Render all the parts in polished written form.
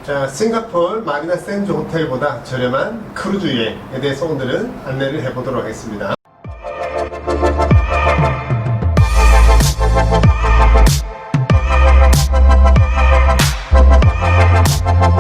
자, 싱가포르 마리나 샌즈 호텔보다 저렴한 크루즈 여행에 대해서 오늘은 안내를 해보도록 하겠습니다.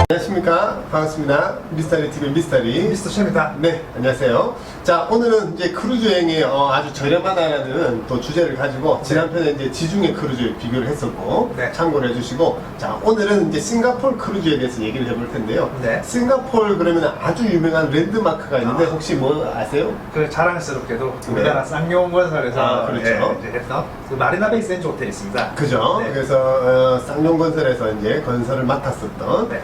안녕하십니까. 반갑습니다. 미스터리 TV 미스터리 미스터 셰입니다. 네, 안녕하세요. 자, 오늘은 이제 크루즈 여행이 아주 저렴하다라는 또 주제를 가지고 지난편에 이제 지중해 크루즈 비교를 했었고 네. 참고를 해주시고, 자, 오늘은 이제 싱가포르 크루즈에 대해서 얘기를 해볼 텐데요. 네. 싱가포르 그러면 아주 유명한 랜드마크가 있는데 혹시 뭐 아세요? 그 자랑스럽게도 우리나라 쌍용건설에서 그렇죠. 이제 했던 그 마리나 베이 샌즈 호텔이 있습니다. 그죠? 네. 그래서 쌍용건설에서 이제 건설을 맡았었던 네.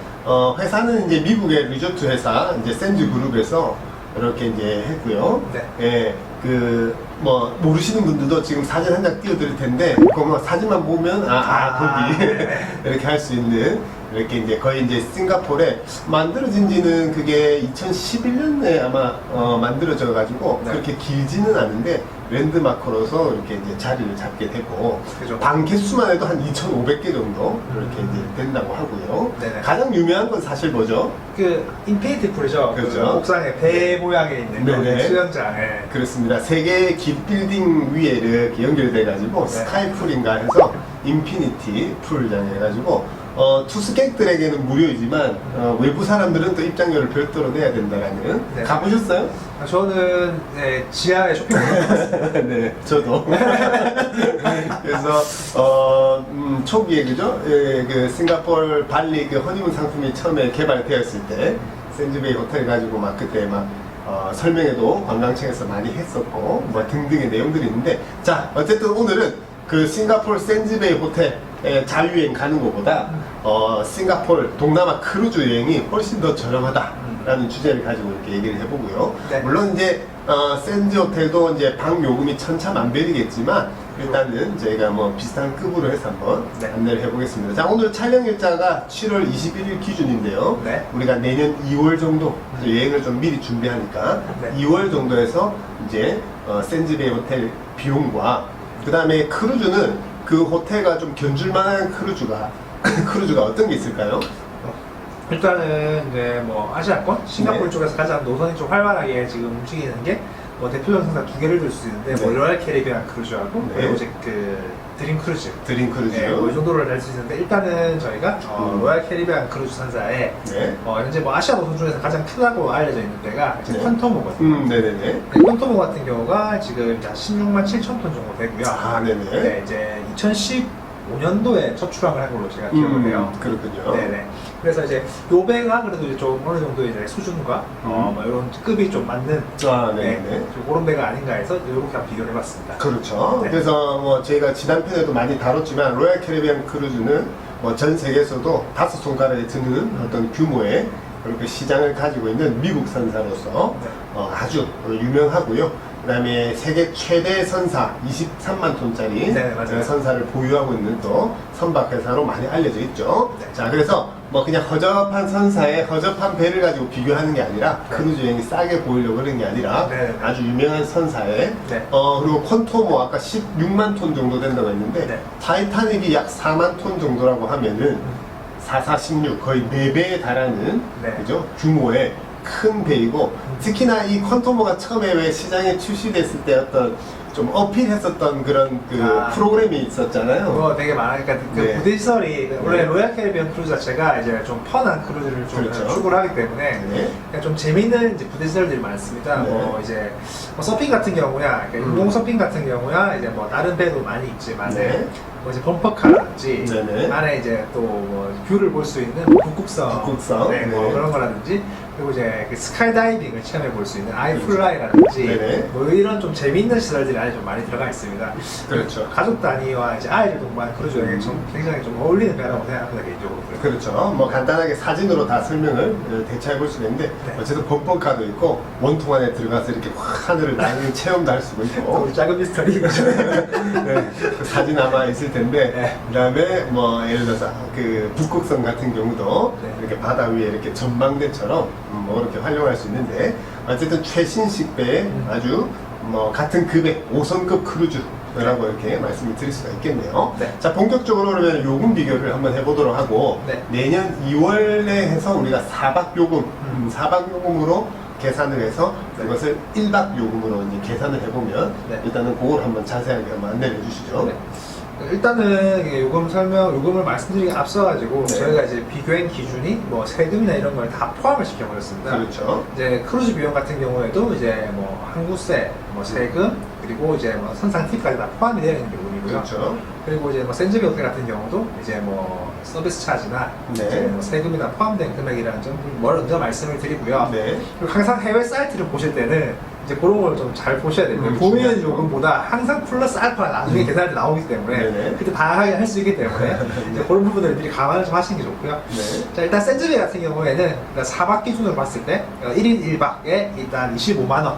회사는 이제 미국의 리조트 회사 이제 샌즈 그룹에서 이렇게 이제 했고요. 네. 예, 그 뭐 모르시는 분들도 지금 사진 한 장 띄워드릴 텐데, 그거 뭐 사진만 보면 거기 네. 이렇게 할 수 있는, 이렇게 이제 거의 이제 싱가포르에 만들어진 지는 그게 2011년에 아마 만들어져 가지고 네. 그렇게 길지는 않은데 랜드마크로서 이렇게 이제 자리를 잡게 되고, 그죠. 방 개수만 해도 한 2,500개 정도 이렇게 이제 된다고 하고요. 네네. 가장 유명한 건 사실 뭐죠? 그 인피니티 풀이죠. 그죠. 그 옥상에 배 모양에 있는 네네. 그 수영장에. 그렇습니다. 세 개의 긴 빌딩 위에 이렇게 연결돼 가지고 네. 스카이풀인가 해서 인피니티 풀장 해가지고 투숙객들에게는 무료이지만 외부 사람들은 또 입장료를 별도로 내야 된다라는. 네. 가보셨어요? 저는 지하에 쇼핑몰을 갔어요. 네, 저도. 그래서 초기에 그죠? 예, 그 싱가포르 발리 그 허니문 상품이 처음에 개발되었을 때 샌즈베이 호텔 가지고 막 그때 막 설명회도 관광청에서 많이 했었고 뭐 등등의 내용들이 있는데, 자, 어쨌든 오늘은 그 싱가포르 샌즈베이 호텔 자유여행 가는 것보다 싱가포르 동남아 크루즈 여행이 훨씬 더 저렴하다라는 주제를 가지고 이렇게 얘기를 해보고요. 네. 물론 이제 샌즈 호텔도 이제 방 요금이 천차만별이겠지만 일단은 저희가 뭐 비슷한 급으로 해서 한번 네. 안내를 해보겠습니다. 자, 오늘 촬영 일자가 7월 21일 기준인데요. 네. 우리가 내년 2월 정도 여행을 좀 미리 준비하니까 네. 2월 정도에서 이제 샌즈베이 호텔 비용과 그 다음에 크루즈는 그 호텔과 좀 견줄만한 크루즈가 어떤 게 있을까요? 일단은 이제 뭐 아시아권 싱가포르 네. 쪽에서 가장 노선이 좀 활발하게 지금 움직이는 게 뭐 대표적 상사 두 개를 들 수 있는데 뭐 네. 로얄 캐리비안 크루즈하고 네. 그리고 이제 그 드림 크루즈. 드림 크루즈. 네, 뭐이 정도를 할 수 있는데 일단은 저희가 로얄 캐리비안 크루즈 산사에 네. 현재 뭐 아시아 노선 중에서 가장 크다고 알려져 있는 데가 이제 네. 퀀토모거든요. 네네네. 네, 퀀토모 같은 경우가 지금 이제 16만 7천 톤 정도 되고요. 아, 네네. 네, 이제 2015년도에 첫 출항을 한 걸로 제가 기억을 해요. 그렇군요. 네네. 그래서 이제 요 배가 그래도 이제 좀 어느 정도 이제 수준과 뭐 이런 급이 좀 맞는 네네. 좀 그런 배가 아닌가 해서 이렇게 한번 비교를 해봤습니다. 그렇죠. 네. 그래서 뭐 저희가 지난편에도 많이 다뤘지만 로얄 캐리비안 크루즈는 뭐 전 세계에서도 5손가락에 드는 어떤 규모의 그렇게 시장을 가지고 있는 미국 선사로서 네. 아주 유명하고요. 그 다음에 세계 최대 선사 23만 톤짜리 네, 맞아요. 선사를 보유하고 있는 또 선박회사로 많이 알려져 있죠. 네. 자, 그래서 뭐 그냥 허접한 선사에 허접한 배를 가지고 비교하는 게 아니라 네. 크루즈 여행이 싸게 보이려고 그런 게 아니라 네. 아주 유명한 선사에 네. 그리고 콘토모 아까 16만 톤 정도 된다고 했는데 네. 타이타닉이 약 4만 톤 정도라고 하면은 4,4,16 거의 4배에 달하는 네. 그죠? 규모의 큰 배이고, 특히나 이 콘토모가 처음에 왜 시장에 출시됐을 때 어떤 좀 어필했었던 그런 그 프로그램이 있었잖아요. 그거 되게 많아요. 그러니까 그 네. 부대 시설이 원래 네. 로얄 캐리비안 크루즈 자체가 이제 좀 편한 크루즈를 좀 그렇죠. 추구를 하기 때문에 네. 그러니까 좀 재밌는 이제 부대 시설들이 많습니다. 네. 뭐 이제 뭐 서핑 같은 경우야, 그러니까 인공 서핑 같은 경우야 이제 뭐 다른 배도 많이 있지만 네. 뭐 이제 범퍼카라든지 네네. 안에 이제 또 뭐 뷰를 볼 수 있는 북극성, 북극성. 뭐 네. 그런 거라든지, 그리고 이제 그 스카이다이빙을 체험해 볼 수 있는 아이플라이라든지 네네. 뭐 이런 좀 재밌는 시설들이 안에 좀 많이 들어가 있습니다. 그렇죠. 가족 단위와 이제 아이를 동반 크루즈 여행에 좀 굉장히 좀 어울리는 배라고 생각합니다, 개인적으로. 그렇죠. 뭐 간단하게 사진으로 다 설명을 대체해 볼 수가 있는데, 네. 어쨌든 범퍼카도 있고 원통 안에 들어가서 이렇게 확 하늘을 나는 체험도 할 수가 있고. 우리 작은 미스터리. 네, 그 사진 아마 있을 텐데, 네. 그다음에 뭐 예를 들어서 그 북극성 같은 경우도 네. 이렇게 바다 위에 이렇게 전망대처럼 뭐 이렇게 활용할 수 있는데, 어쨌든 최신식 배에 아주 뭐 같은 급의 5성급 크루즈 라고 이렇게 말씀을 드릴 수가 있겠네요. 네. 자, 본격적으로 그러면 요금 비교를 한번 해보도록 하고, 네. 내년 2월에 해서 우리가 4박 요금, 4박 요금으로 계산을 해서 네. 그것을 1박 요금으로 이제 계산을 해보면, 네. 일단은 그걸 한번 자세하게 한번 안내를 해주시죠. 네. 일단은 이게 요금을 말씀드리기 앞서가지고 네. 저희가 이제 비교한 기준이 뭐 세금이나 이런 걸 다 포함을 시켜버렸습니다. 그렇죠. 이제 크루즈 비용 같은 경우에도 이제 뭐 항구세, 뭐 세금, 그리고 이제 뭐 선상 팁까지 다 포함이 되어 있는 요금이고요. 그렇죠. 그리고 이제 뭐 샌즈베이 호텔 같은 경우도 이제 뭐 서비스 차지나 네. 이제 뭐 세금이나 포함된 금액이라는 점 먼저 말씀을 드리고요. 네. 그리고 항상 해외 사이트를 보실 때는 이제 그런 걸 좀 잘 보셔야 됩니다. 보면 중요하죠. 요금보다 항상 플러스 알파가 나중에 계산할 때 나오기 때문에 네네. 그때 다양하게 할 수 있기 때문에 이제 그런 부분들을 미리 감안을 좀 하시는 게 좋고요. 네. 자, 일단 샌즈베이 같은 경우에는 그러니까 4박 기준으로 봤을 때 1인 1박에 일단 25만 원.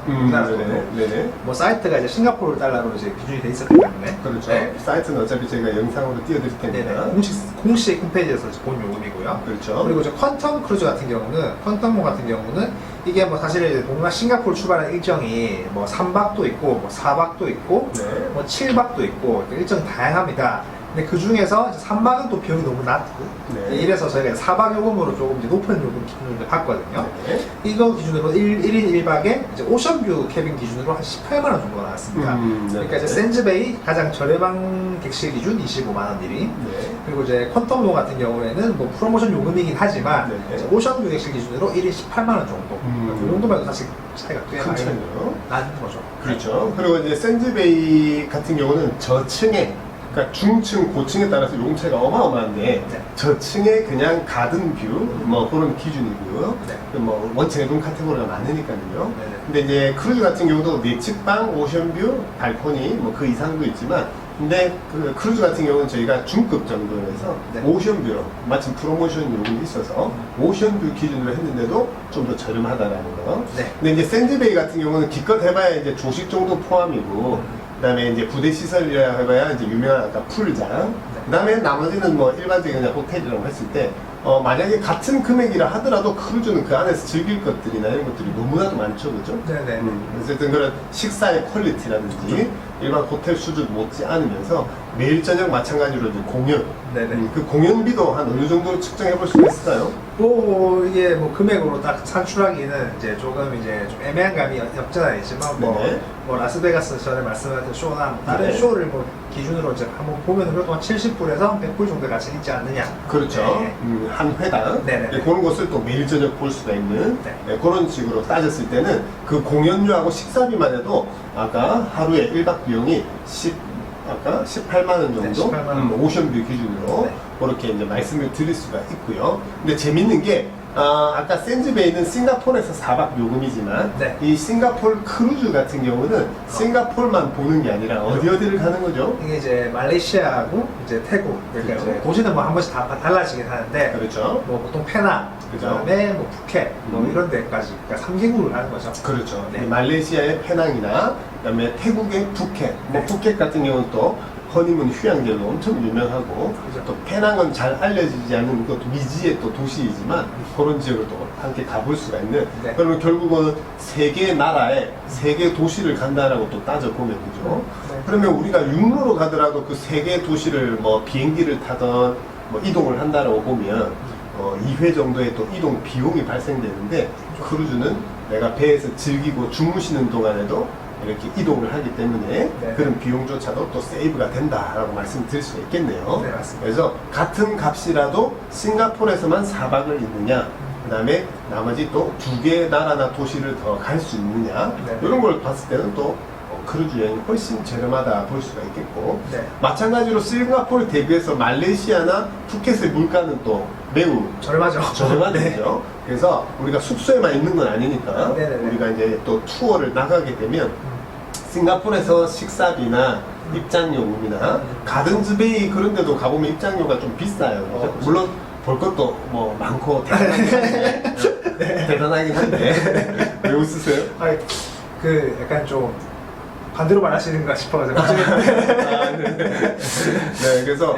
네네. 뭐 사이트가 이제 싱가포르 달러로 이제 기준이 돼 있었기 때문에 그렇죠. 네. 사이트는 어차피 저희가 영상으로 띄워드릴 테니까. 네네. 공식 홈페이지에서 본 요금이고요. 그렇죠. 그리고 이제 퀀텀 크루즈 같은 경우는 퀀텀 같은 경우는 이게 뭐 사실 이제 동남 싱가포르 출발하는 일정이 뭐 3박도 있고 뭐 4박도 있고 네. 뭐 7박도 있고 일정이 다양합니다. 근데 그 중에서 3박은 또 비용이 너무 낮고 네. 이래서 저희가 4박 요금으로 조금 이제 높은 요금 기준으로 봤거든요. 네. 이거 기준으로 1인 1박에 이제 오션뷰 캐빈 기준으로 한 18만 원 정도가 나왔습니다. 네. 그러니까 이제 샌즈베이 가장 저렴한 객실 기준 25만 원 1인. 네. 그리고 이제 퀀텀로 같은 경우에는 뭐 프로모션 요금이긴 하지만 네. 이제 오션뷰 객실 기준으로 1인 18만 원 정도. 그 정도만 해도 사실 차이가 꽤 큰 많이 차이네요. 나는 거죠. 그렇죠. 그리고 이제 샌즈베이 같은 경우는 저층에, 그러니까 중층, 고층에 따라서 요금 차이가 어마어마한데, 네. 저층에 그냥 가든 뷰, 뭐 그런 기준이고요. 네. 뭐 원층에 돈 카테고리가 많으니까요. 네네. 근데 이제 크루즈 같은 경우도 내측방, 오션뷰, 발코니 뭐 그 이상도 있지만, 근데 그 크루즈 같은 경우는 저희가 중급 정도에서 네. 오션뷰로 마침 프로모션 요금이 있어서 오션뷰 기준으로 했는데도 좀 더 저렴하다라는 거. 네. 근데 이제 샌드베이 같은 경우는 기껏 해봐야 이제 조식 정도 포함이고, 그다음에 이제 부대 시설이라 해봐야 이제 유명한 아까 풀장. 그다음에 나머지는 뭐 일반적인 그냥 호텔이라고 했을 때, 만약에 같은 금액이라 하더라도 크루즈는 그 안에서 즐길 것들이나 이런 것들이 너무나도 많죠, 그죠? 네네. 어쨌든 그런 식사의 퀄리티라든지 일반 호텔 수준 못지 않으면서 매일 저녁 마찬가지로 이제 공연. 네네. 그 공연비도 한 어느 정도 측정해 볼 수가 있을까요? 뭐 이게 뭐 금액으로 딱 산출하기는 이제 조금 이제 좀 애매한 감이 없잖아 있지만 네네. 뭐 라스베가스 전에 말씀하신 쇼나 뭐 다른 네. 쇼를 뭐 기준으로 이제 한번 보면 그래도 한 70불에서 100불 정도 가치 있지 않느냐. 그렇죠. 네. 한 회당. 네네. 예, 그런 것을 또 매일 저녁 볼 수가 있는 네. 예, 그런 식으로 따졌을 때는 그 공연료하고 식사비만 해도 아까 하루에 1박 비용이 18만 원 정도? 네, 18만 원. 오션뷰 기준으로 네. 그렇게 이제 말씀을 드릴 수가 있고요. 근데 재밌는 게 아까 샌즈베이는 싱가포르에서 4박 요금이지만 네. 이 싱가포르 크루즈 같은 경우는 싱가포르만 보는 게 아니라 어디를 가는 거죠? 이게 이제 말레이시아하고 이제 태국 그러니까 그렇죠. 이제 도시는 뭐 한 번씩 다 달라지긴 하는데 그렇죠. 뭐 보통 페낭 그죠. 그다음에 뭐 푸켓 뭐 음. 이런 데까지 그러니까 3개국을 가는 거죠. 그렇죠. 네. 이 말레이시아의 페낭이나 그다음에 태국의 푸켓. 뭐 네. 푸켓 같은 경우는 또 허니문 휴양지로 엄청 유명하고 그죠. 또 페낭은 잘 알려지지 않는 또 미지의 또 도시이지만 그런 지역을 또 함께 가볼 수가 있는. 네. 그러면 결국은 세 개 나라에 세 개 도시를 간다라고 또 따져 보면 그죠. 네. 그러면 우리가 육로로 가더라도 그 세 개 도시를 뭐 비행기를 타던 뭐 이동을 한다라고 보면 2회 정도의 또 이동 비용이 발생되는데 크루즈는 내가 배에서 즐기고 주무시는 동안에도 이렇게 이동을 하기 때문에 네. 그런 비용조차도 또 세이브가 된다라고 말씀드릴 수가 있겠네요. 네, 맞습니다. 그래서 같은 값이라도 싱가포르에서만 4박을 있느냐, 그 다음에 나머지 또 2개 나라나 도시를 더 갈 수 있느냐, 네. 이런 걸 봤을 때는 또 크루즈 여행이 훨씬 저렴하다 볼 수가 있겠고, 네. 마찬가지로 싱가포르 대비해서 말레이시아나 푸켓의 물가는 또 매우 저렴하죠. 저렴하죠. 그래서 우리가 숙소에만 있는 건 아니니까 네네네. 우리가 이제 또 투어를 나가게 되면 싱가포르에서 식사비나 입장요금이나 가든즈베이 그런 데도 가보면 입장료가 좀 비싸요. 그죠? 그렇죠. 물론 볼 것도 뭐 많고 대단하긴 한데, 대단하긴 한데 왜 웃으세요? 아니, 그 약간 좀 반대로 말하시는가 싶어서 걱정했는데. 아, 네, 그래서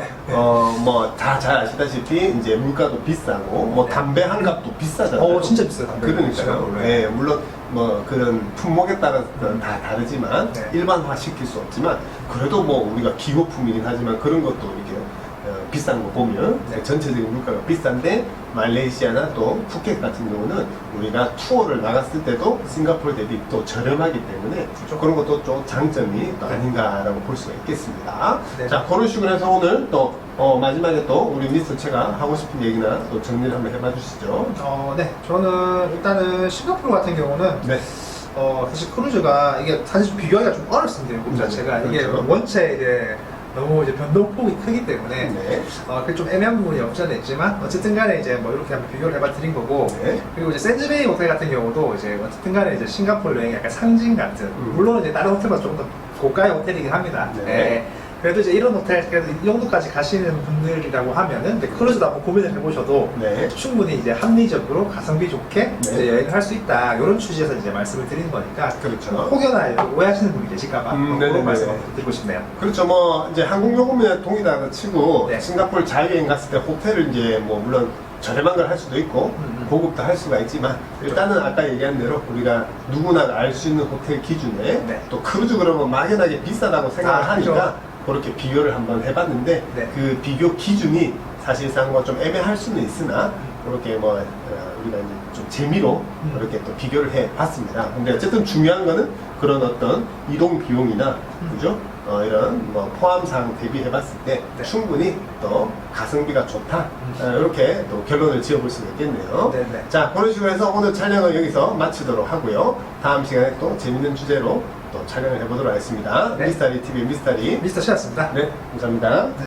뭐 다 잘 아시다시피 이제 물가도 비싸고 뭐 네. 담배 한 값도 비싸잖아요. 진짜 비싸요, 담배. 그러니까요. 네. 네, 물론 뭐 그런 품목에 따라서 다 다르지만 네. 일반화 시킬 수 없지만 그래도 뭐 우리가 기호품이긴 하지만 그런 것도 이렇게 비싼 거 보면 네. 전체적인 물가가 비싼데 말레이시아나 또 푸켓 같은 경우는 우리가 투어를 나갔을 때도 싱가포르 대비 또 저렴하기 때문에 그렇죠. 그런 것도 좀 장점이 또 아닌가라고 볼 수가 있겠습니다. 네. 자, 그런 식으로 해서 오늘 또 마지막에 또 우리 미스터 채가 하고 싶은 얘기나 또 정리를 한번 해봐 주시죠. 네. 저는 일단은 싱가포르 같은 경우는 네. 사실 크루즈가 이게 사실 비교하기가 좀 어렵습니다. 국 자체가 이게 그렇죠. 원체 이제 너무 이제 변동폭이 크기 때문에 네. 그게 좀 애매한 부분이 없지 않아 있지만 어쨌든 간에 이제 뭐 이렇게 한번 비교를 해봐 드린 거고 네. 그리고 이제 샌즈베이 호텔 같은 경우도 이제 어쨌든 간에 이제 싱가포르 여행 약간 상징 같은 물론 이제 다른 호텔보다 좀 더 고가의 호텔이긴 합니다. 네. 네. 그래도 이제 이런 호텔 그래도 이 정도까지 가시는 분들이라고 하면은 근데 크루즈도 한번 고민을 해보셔도 네. 충분히 이제 합리적으로 가성비 좋게 네. 이제 여행을 할 수 있다 이런 취지에서 이제 말씀을 드리는 거니까 그렇죠. 혹여나 오해하시는 분이 계실까봐 네네네. 그런 말씀 한번 드리고 싶네요. 그렇죠. 뭐 이제 한국 요금에 동일하다 치고 네. 싱가포르 자유여행 갔을 때 호텔을 이제 뭐 물론 저렴한 걸 할 수도 있고 고급도 할 수가 있지만 일단은 아까 얘기한 대로 우리가 누구나 알 수 있는 호텔 기준에 네. 또 크루즈 그러면 막연하게 비싸다고 생각을 하니까 그렇죠. 그렇게 비교를 한번 해봤는데 네. 그 비교 기준이 사실상 뭐 좀 애매할 수는 있으나 그렇게 뭐 우리가 이제 좀 재미로 이렇게 또 비교를 해봤습니다. 근데 어쨌든 중요한 거는 그런 어떤 이동 비용이나 그죠? 이런 뭐 포함사항 대비해봤을 때 네. 충분히 또 가성비가 좋다 이렇게 또 결론을 지어볼 수가 있겠네요. 네네. 자, 그런 식으로 해서 오늘 촬영은 여기서 마치도록 하고요. 다음 시간에 또 재밌는 주제로 또 촬영을 해보도록 하겠습니다. 네. 미스터리 TV 미스터리. 미스터 씨였습니다. 네, 감사합니다. 네.